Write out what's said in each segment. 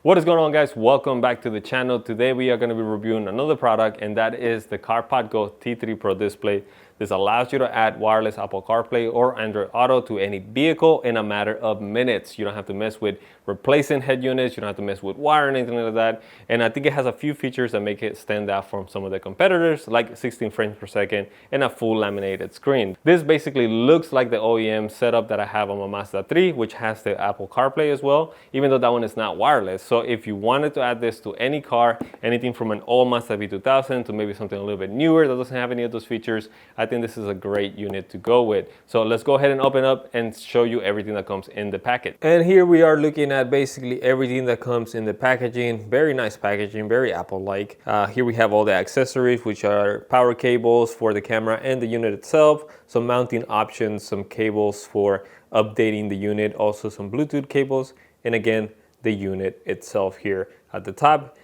What is going on, guys? Welcome back to the channel. Today we are going to be reviewing another product, and that is the Carpodgo T3 Pro display. This allows you to add wireless Apple CarPlay or Android Auto to any vehicle in a matter of minutes. You don't have to mess with replacing head units, you don't have to mess with wiring, anything like that. And I think it has a few features that make it stand out from some of the competitors, like 16 frames per second and a full laminated screen. This basically looks like the OEM setup that I have on my Mazda 3, which has the Apple CarPlay as well, even though that one is not wireless. So if you wanted to add this to any car, anything from an old Mazda V2000 to maybe something a little bit newer that doesn't have any of those features, I think this is a great unit to go with. So let's go ahead and open up and show you everything that comes in the packet. And here we are looking at basically everything that comes in the packaging. Very nice packaging, very Apple-like. Here we have all the accessories, which are power cables for the camera and the unit itself, some mounting options, some cables for updating the unit, also some Bluetooth cables, and again, the unit itself here at the top.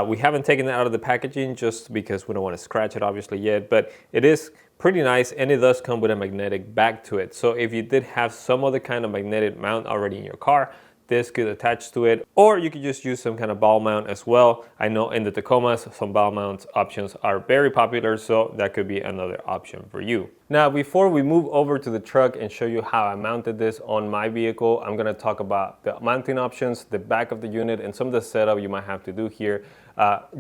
We haven't taken it out of the packaging just because we don't want to scratch it obviously yet, but it is pretty nice, and it does come with a magnetic back to it. So if you did have some other kind of magnetic mount already in your car, this could attach to it, or you could just use some kind of ball mount as well. I know in the Tacomas, some ball mount options are very popular, so that could be another option for you. Now, before we move over to the truck and show you how I mounted this on my vehicle, I'm gonna talk about the mounting options, the back of the unit, and some of the setup you might have to do here.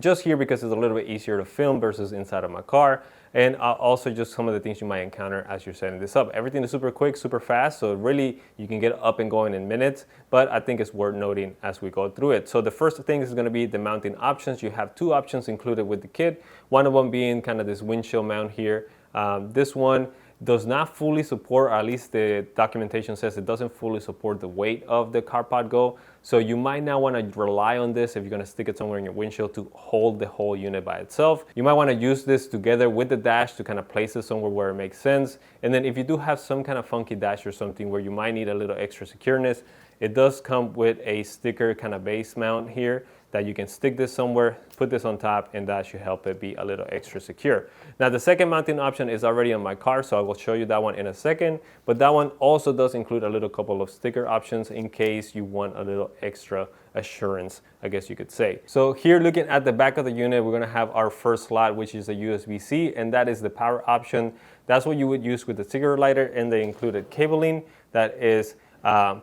Just here because it's a little bit easier to film versus inside of my car. And also just some of the things you might encounter as you're setting this up. Everything is super quick, super fast, so really you can get up and going in minutes, but I think it's worth noting as we go through it. So the first thing is gonna be the mounting options. You have two options included with the kit, one of them being kind of this windshield mount here. This one does not fully support, or at least the documentation says it doesn't fully support the weight of the Carpodgo. So you might not want to rely on this if you're going to stick it somewhere in your windshield to hold the whole unit by itself. You might want to use this together with the dash to kind of place it somewhere where it makes sense. And then if you do have some kind of funky dash or something where you might need a little extra secureness, it does come with a sticker kind of base mount here that you can stick this somewhere, put this on top, and that should help it be a little extra secure. Now, the second mounting option is already on my car, so I will show you that one in a second, but that one also does include a little couple of sticker options in case you want a little extra assurance, I guess you could say. So here, looking at the back of the unit, we're gonna have our first slot, which is a USB-C, and that is the power option. That's what you would use with the cigarette lighter and the included cabling that is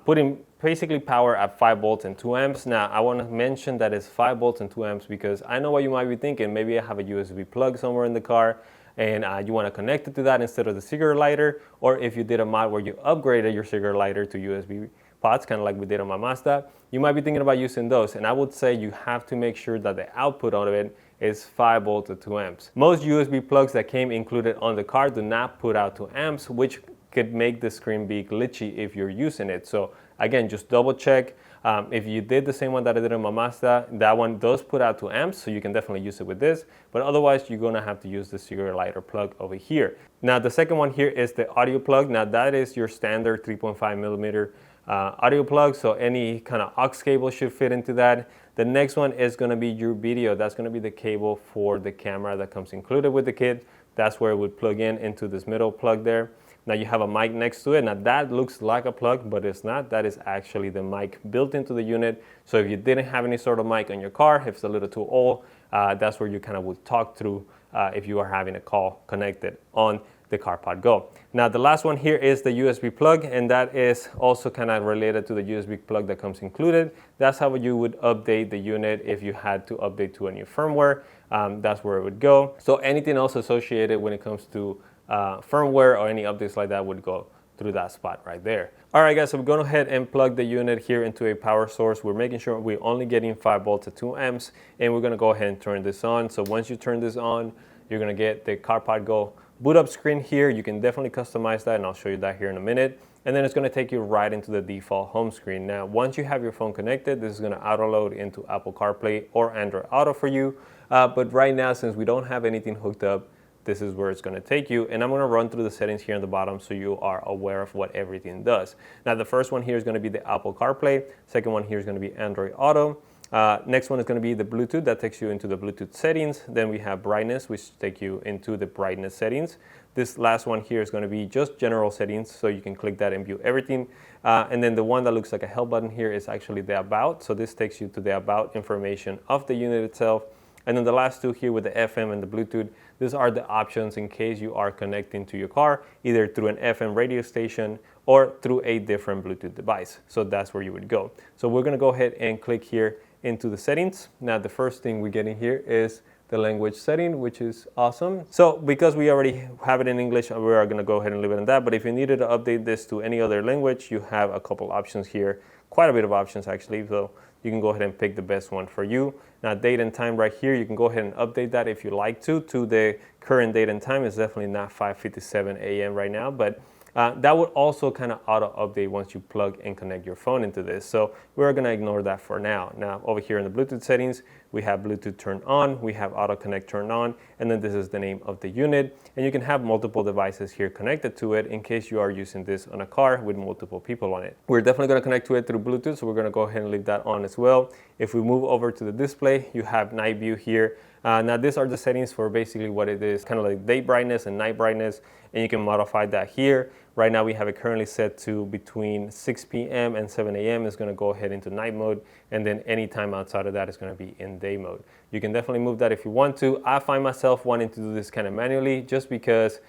putting basically power at 5 volts and 2 amps. Now, I want to mention that it's 5 volts and 2 amps because I know what you might be thinking. Maybe I have a USB plug somewhere in the car and you want to connect it to that instead of the cigarette lighter, or if you did a mod where you upgraded your cigarette lighter to USB pods, kind of like we did on my Mazda, you might be thinking about using those. And I would say you have to make sure that the output of it is 5 volts to 2 amps. Most USB plugs that came included on the car do not put out 2 amps, which could make the screen be glitchy if you're using it. So again, just double check. If you did the same one that I did on my Mazda, that one does put out 2 amps, so you can definitely use it with this, but otherwise you're gonna have to use the cigarette lighter plug over here. Now, the second one here is the audio plug. Now, that is your standard 3.5 millimeter audio plug, so any kind of aux cable should fit into that. The next one is gonna be your video. That's gonna be the cable for the camera that comes included with the kit. That's where it would plug in into this middle plug there. Now you have a mic next to it. Now that looks like a plug, but it's not. That is actually the mic built into the unit. So if you didn't have any sort of mic on your car, if it's a little too old, that's where you kind of would talk through if you are having a call connected on the Carpodgo. Now the last one here is the USB plug, and that is also kind of related to the USB plug that comes included. That's how you would update the unit if you had to update to a new firmware. That's where it would go. So anything else associated when it comes to firmware or any updates like that would go through that spot right there. All right, guys, so we're going ahead and plug the unit here into a power source. We're making sure we're only getting 5 volts to 2 amps, and we're going to go ahead and turn this on. So once you turn this on, you're going to get the Carpodgo boot up screen here. You can definitely customize that, and I'll show you that here in a minute. And then it's going to take you right into the default home screen. Now, once you have your phone connected, this is going to auto load into Apple CarPlay or Android Auto for you. But right now, since we don't have anything hooked up, this is where it's going to take you, and I'm going to run through the settings here on the bottom so you are aware of what everything does. Now, the first one here is going to be the Apple CarPlay. Second one here is going to be Android Auto. Next one is going to be the Bluetooth. That takes you into the Bluetooth settings. Then we have brightness, which take you into the brightness settings. This last one here is going to be just general settings, so you can click that and view everything. And then the one that looks like a help button here is actually the about. So this takes you to the about information of the unit itself. And then the last two here with the FM and the Bluetooth, these are the options in case you are connecting to your car, either through an FM radio station or through a different Bluetooth device. So that's where you would go. So we're going to go ahead and click here into the settings. Now the first thing we get in here is the language setting, which is awesome. So because we already have it in English, we are going to go ahead and leave it on that. But if you needed to update this to any other language, you have a couple options here, quite a bit of options actually. So you can go ahead and pick the best one for you. Now date and time right here, you can go ahead and update that if you like to the current date and time. It's definitely not 5:57 a.m. right now, but that would also kind of auto update once you plug and connect your phone into this. So we're going to ignore that for now. Now over here in the Bluetooth settings, we have Bluetooth turned on, we have auto connect turned on, and then this is the name of the unit. And you can have multiple devices here connected to it in case you are using this on a car with multiple people on it. We're definitely going to connect to it through Bluetooth, so we're going to go ahead and leave that on as well. If we move over to the display, you have night view here. Now these are the settings for basically what it is, kind of like day brightness and night brightness, and you can modify that here. Right now we have it currently set to between 6 p.m. and 7 a.m. It's going to go ahead into night mode, and then any time outside of that is going to be in day mode. You can definitely move that if you want to. I find myself wanting to do this kind of manually just because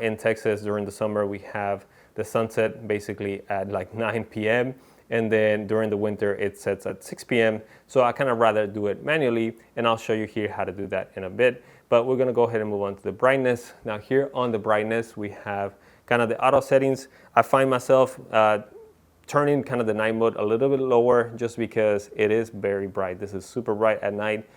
in Texas during the summer we have the sunset basically at like 9 p.m. and then during the winter it sets at 6 p.m. So I kind of rather do it manually, and I'll show you here how to do that in a bit. But we're going to go ahead and move on to the brightness. Now here on the brightness we have kind of the auto settings. I find myself turning kind of the night mode a little bit lower just because it is very bright. This is super bright at night.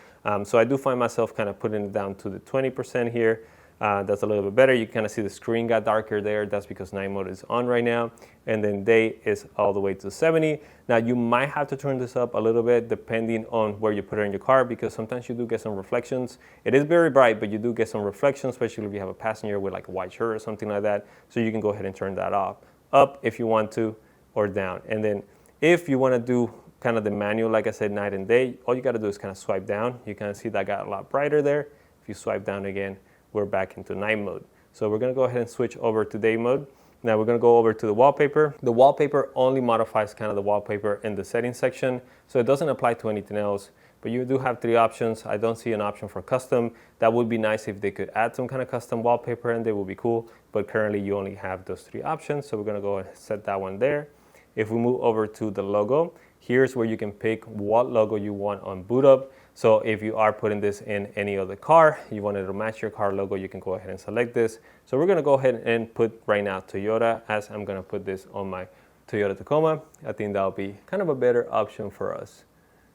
So I do find myself kind of putting it down to the 20% here. That's a little bit better. You kind of see the screen got darker there. That's because night mode is on right now. And then day is all the way to 70. Now you might have to turn this up a little bit depending on where you put it in your car, because sometimes you do get some reflections. It is very bright, but you do get some reflections, especially if you have a passenger with like a white shirt or something like that. So you can go ahead and turn that off, up if you want to, or down. And then if you want to do kind of the manual, like I said, night and day, all you got to do is kind of swipe down. You kind of see that got a lot brighter there. If you swipe down again, we're back into night mode. So we're going to go ahead and switch over to day mode. Now we're going to go over to the wallpaper. The wallpaper only modifies kind of the wallpaper in the settings section, so it doesn't apply to anything else. But you do have three options. I don't see an option for custom. That would be nice if they could add some kind of custom wallpaper, and they would be cool. But currently you only have those three options, so we're going to go ahead and set that one there. If we move over to the logo, here's where you can pick what logo you want on boot up. So if you are putting this in any other car, you wanted to match your car logo, you can go ahead and select this. So we're going to go ahead and put right now Toyota, as I'm going to put this on my Toyota Tacoma. I think that'll be kind of a better option for us.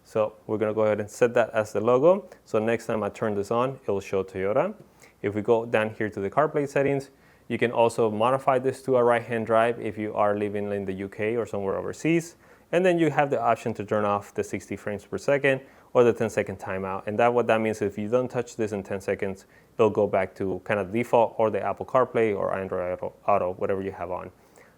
So we're going to go ahead and set that as the logo. So next time I turn this on, it will show Toyota. If we go down here to the CarPlay settings, you can also modify this to a right-hand drive if you are living in the UK or somewhere overseas. And then you have the option to turn off the 60 frames per second or the 10-second timeout. And what that means is if you don't touch this in 10 seconds, it'll go back to kind of default or the Apple CarPlay or Android Auto, whatever you have on.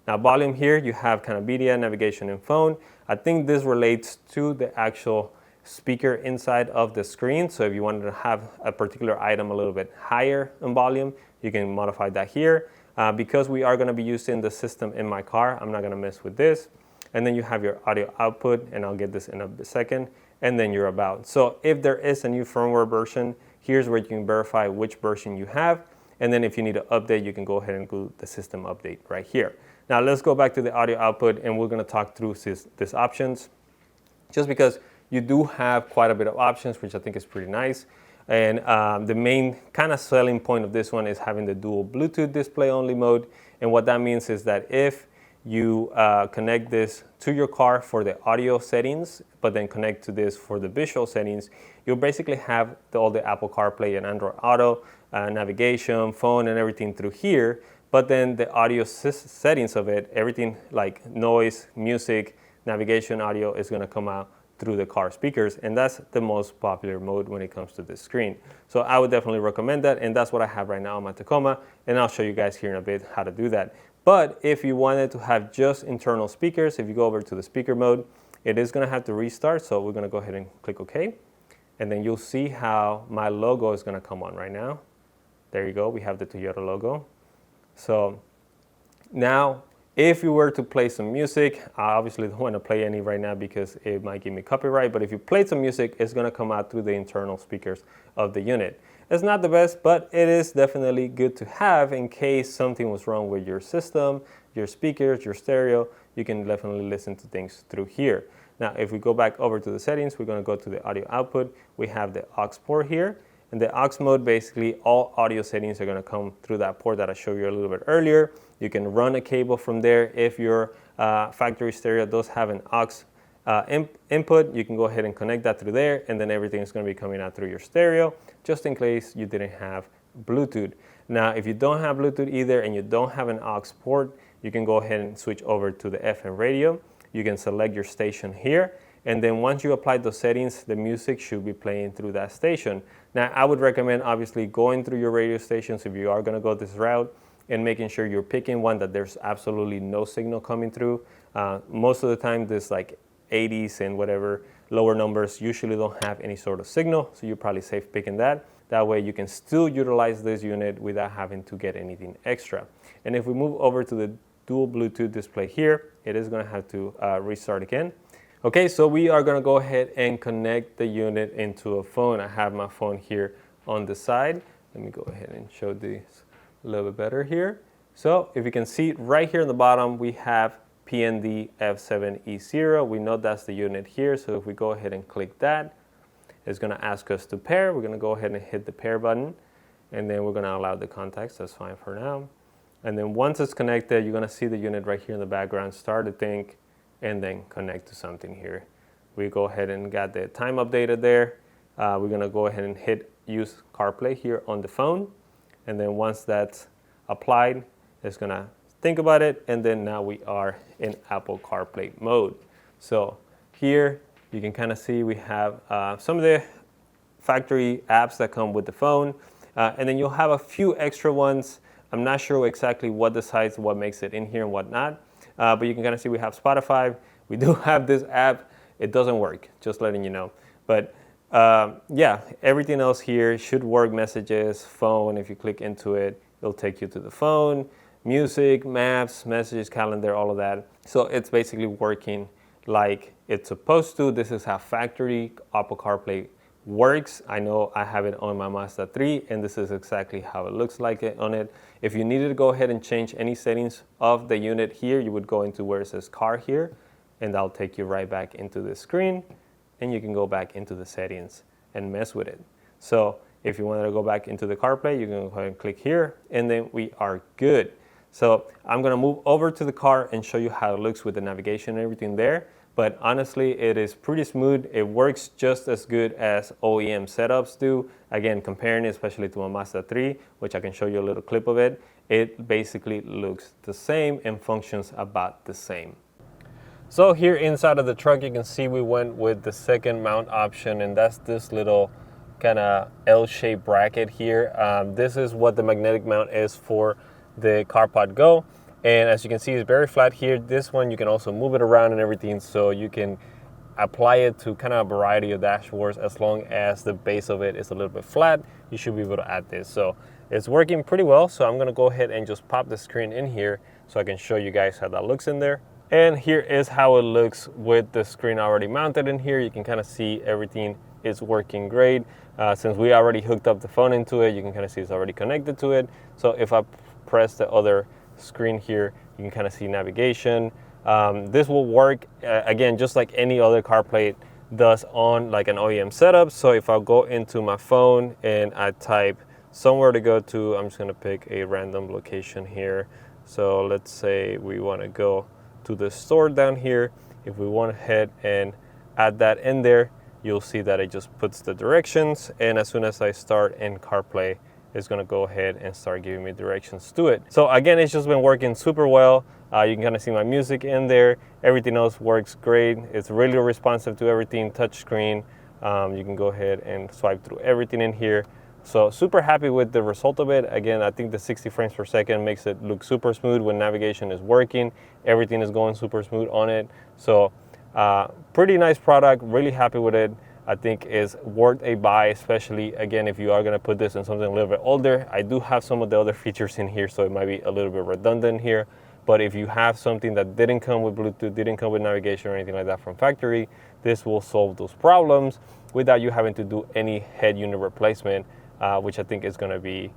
Now volume here, you have kind of media, navigation, and phone. I think this relates to the actual speaker inside of the screen. So if you wanted to have a particular item a little bit higher in volume, you can modify that here. Because we are going to be using the system in my car, I'm not going to mess with this. And then you have your audio output, and I'll get this in a second, and then your about. So if there is a new firmware version, here's where you can verify which version you have. And then if you need to update, you can go ahead and do the system update right here. Now let's go back to the audio output, and we're going to talk through these options, just because you do have quite a bit of options, which I think is pretty nice. And the main kind of selling point of this one is having the dual Bluetooth display only mode. And what that means is that if you connect this to your car for the audio settings, but then connect to this for the visual settings, you'll basically have all the Apple CarPlay and Android Auto, navigation, phone, and everything through here. But then the audio settings of it, everything like noise, music, navigation, audio is going to come out through the car speakers, and that's the most popular mode when it comes to this screen. So I would definitely recommend that, and that's what I have right now on my Tacoma, and I'll show you guys here in a bit how to do that. But if you wanted to have just internal speakers, if you go over to the speaker mode, it is going to have to restart. So we're going to go ahead and click OK. And then you'll see how my logo is going to come on right now. There you go. We have the Toyota logo. So now, if you were to play some music, I obviously don't want to play any right now because it might give me copyright, but if you played some music, it's going to come out through the internal speakers of the unit. It's not the best, but it is definitely good to have in case something was wrong with your system, your speakers, your stereo. You can definitely listen to things through here. Now, if we go back over to the settings, we're going to go to the audio output. We have the aux port here. In the aux mode, basically all audio settings are going to come through that port that I showed you a little bit earlier. You can run a cable from there. If your factory stereo does have an aux input, you can go ahead and connect that through there, and then everything is going to be coming out through your stereo, just in case you didn't have Bluetooth. Now, if you don't have Bluetooth either and you don't have an aux port, you can go ahead and switch over to the FM radio. You can select your station here. And then once you apply those settings, the music should be playing through that station. Now, I would recommend obviously going through your radio stations if you are going to go this route and making sure you're picking one that there's absolutely no signal coming through. Most of the time, this like 80s and whatever lower numbers usually don't have any sort of signal, so you're probably safe picking that. That way you can still utilize this unit without having to get anything extra. And if we move over to the dual Bluetooth display here, it is going to have to restart again. Okay, so we are going to go ahead and connect the unit into a phone. I have my phone here on the side. Let me go ahead and show this a little bit better here. So if you can see right here in the bottom, we have PND F7E0. We know that's the unit here. So if we go ahead and click that, it's going to ask us to pair. We're going to go ahead and hit the pair button, and then we're going to allow the contacts. That's fine for now. And then once it's connected, you're going to see the unit right here in the background start to think and then connect to something here. We go ahead and got the time updated there. We're going to go ahead and hit use CarPlay here on the phone. And then once that's applied, it's going to think about it. And then now we are in Apple CarPlay mode. So here you can kind of see we have some of the factory apps that come with the phone. And then you'll have a few extra ones. I'm not sure exactly what decides what makes it in here and what not. But you can kind of see we have Spotify. We do have this app. It doesn't work, just letting you know. But yeah, everything else here should work. Messages, phone, if you click into it, it'll take you to the phone. Music, maps, messages, calendar, all of that. So it's basically working like it's supposed to. This is how factory Apple CarPlay works. I know I have it on my Mazda 3, and this is exactly how it looks like on it. If you needed to go ahead and change any settings of the unit here, you would go into where it says car here, and that'll take you right back into the screen, and you can go back into the settings and mess with it. So if you wanted to go back into the CarPlay, you can go ahead and click here, and then we are good. So I'm going to move over to the car and show you how it looks with the navigation and everything there. But honestly, it is pretty smooth. It works just as good as OEM setups do. Again, comparing it especially to a Mazda 3, which I can show you a little clip of it, it basically looks the same and functions about the same. So here inside of the truck, you can see we went with the second mount option, and that's this little kind of L-shaped bracket here. This is what the magnetic mount is for the Carpodgo. And as you can see, it's very flat here. This one, you can also move it around and everything, so you can apply it to kind of a variety of dashboards. As long as the base of it is a little bit flat, you should be able to add this. So it's working pretty well. So I'm gonna go ahead and just pop the screen in here so I can show you guys how that looks in there. And here is how it looks with the screen already mounted in here. You can kind of see everything is working great. Since we already hooked up the phone into it, you can kind of see it's already connected to it. So if I press the other screen here, you can kind of see navigation. This will work again just like any other CarPlay does on like an OEM setup. So if I go into my phone and I type somewhere to go to, I'm just going to pick a random location here. So let's say we want to go to the store down here. If we want to head and add that in there, you'll see that it just puts the directions, and as soon as I start in CarPlay, it's going to go ahead and start giving me directions to it. So again, it's just been working super well. You can kind of see my music in there. Everything else works great. It's really responsive to everything, touchscreen. You can go ahead and swipe through everything in here. So super happy with the result of it. Again, I think the 60 frames per second makes it look super smooth when navigation is working. Everything is going super smooth on it. So Pretty nice product, really happy with it. I think is worth a buy, especially again if you are going to put this in something a little bit older. I do have some of the other features in here, so it might be a little bit redundant here. But if you have something that didn't come with Bluetooth, didn't come with navigation or anything like that from factory, this will solve those problems without you having to do any head unit replacement, which I think is going to be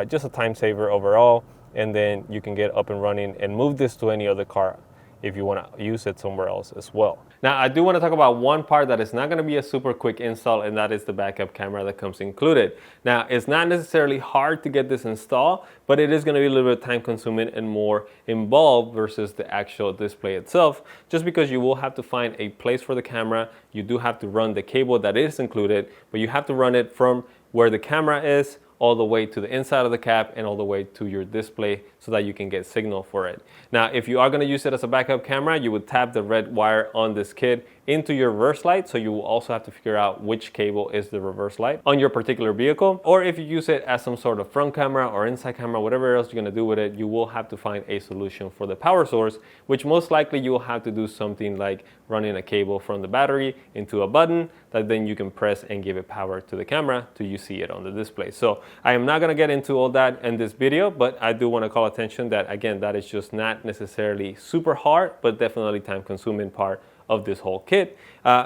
just a time saver overall. And then you can get up and running and move this to any other car if you want to use it somewhere else as well. Now, I do want to talk about one part that is not going to be a super quick install, and that is the backup camera that comes included. Now, it's not necessarily hard to get this installed, but it is going to be a little bit time consuming and more involved versus the actual display itself, just because you will have to find a place for the camera. You do have to run the cable that is included, but you have to run it from where the camera is all the way to the inside of the cap and all the way to your display so that you can get signal for it. Now, if you are going to use it as a backup camera, you would tap the red wire on this kit into your reverse light, so you will also have to figure out which cable is the reverse light on your particular vehicle. Or if you use it as some sort of front camera or inside camera, whatever else you're going to do with it, you will have to find a solution for the power source, which most likely you will have to do something like running a cable from the battery into a button that then you can press and give it power to the camera till you see it on the display. So I am not going to get into all that in this video, but I do want to call attention that, again, that is just not necessarily super hard, but definitely time consuming part of this whole kit.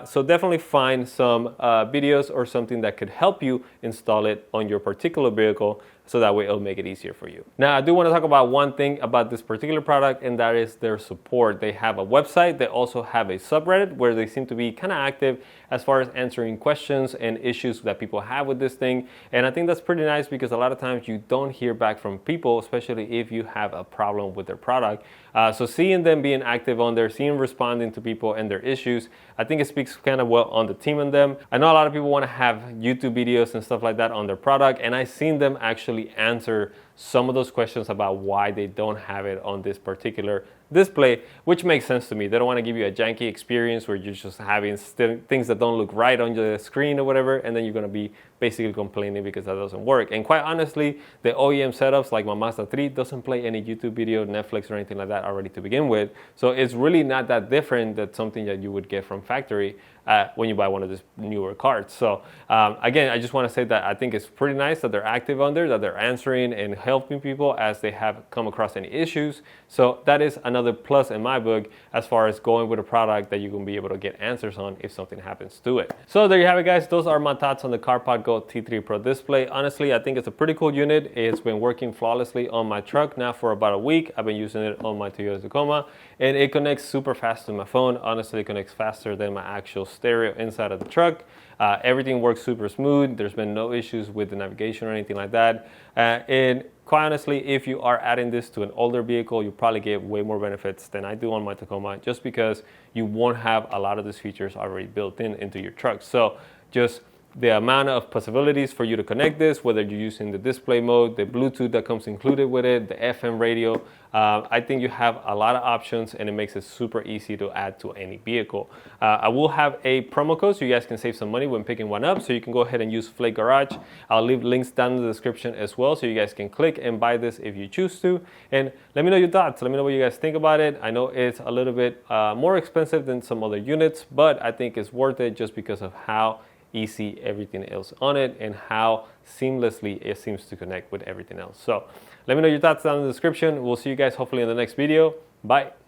So definitely find some videos or something that could help you install it on your particular vehicle, so that way it'll make it easier for you. Now, I do want to talk about one thing about this particular product, and that is their support. They have a website. They also have a subreddit where they seem to be kind of active as far as answering questions and issues that people have with this thing. And I think that's pretty nice, because a lot of times you don't hear back from people, especially if you have a problem with their product. So seeing them being active on there, seeing responding to people and their issues, I think it speaks kind of well on the team and them. I know a lot of people want to have YouTube videos and stuff like that on their product, and I've seen them actually answer some of those questions about why they don't have it on this particular display, which makes sense to me. They don't want to give you a janky experience where you're just having things that don't look right on the screen or whatever, and then you're going to be basically complaining because that doesn't work. And quite honestly, the OEM setups like my Mazda 3 doesn't play any YouTube video, Netflix, or anything like that already to begin with. So it's really not that different than something that you would get from factory when you buy one of these newer cars. So again, I just want to say that I think it's pretty nice that they're active on there, that they're answering and helping people as they have come across any issues. So that is another plus in my book as far as going with a product that you can be able to get answers on if something happens to it. So there you have it, guys. Those are my thoughts on the Carpodgo T3 Pro display. Honestly, I think it's a pretty cool unit. It's been working flawlessly on my truck now for about a week. I've been using it on my Toyota Tacoma, and it connects super fast to my phone. Honestly, it connects faster than my actual stereo inside of the truck. Everything works super smooth. There's been no issues with the navigation or anything like that. And quite honestly, if you are adding this to an older vehicle, you probably get way more benefits than I do on my Tacoma, just because you won't have a lot of these features already built into your truck. So just the amount of possibilities for you to connect this, whether you're using the display mode, the Bluetooth that comes included with it, the FM radio, I think you have a lot of options, and it makes it super easy to add to any vehicle. I will have a promo code so you guys can save some money when picking one up, so you can go ahead and use Flake Garage. I'll leave links down in the description as well, so you guys can click and buy this if you choose to. And let me know your thoughts. Let me know what you guys think about it. I know it's a little bit more expensive than some other units, but I think it's worth it just because of how easy everything else on it and how seamlessly it seems to connect with everything else. So let me know your thoughts down in the description. We'll see you guys hopefully in the next video. Bye.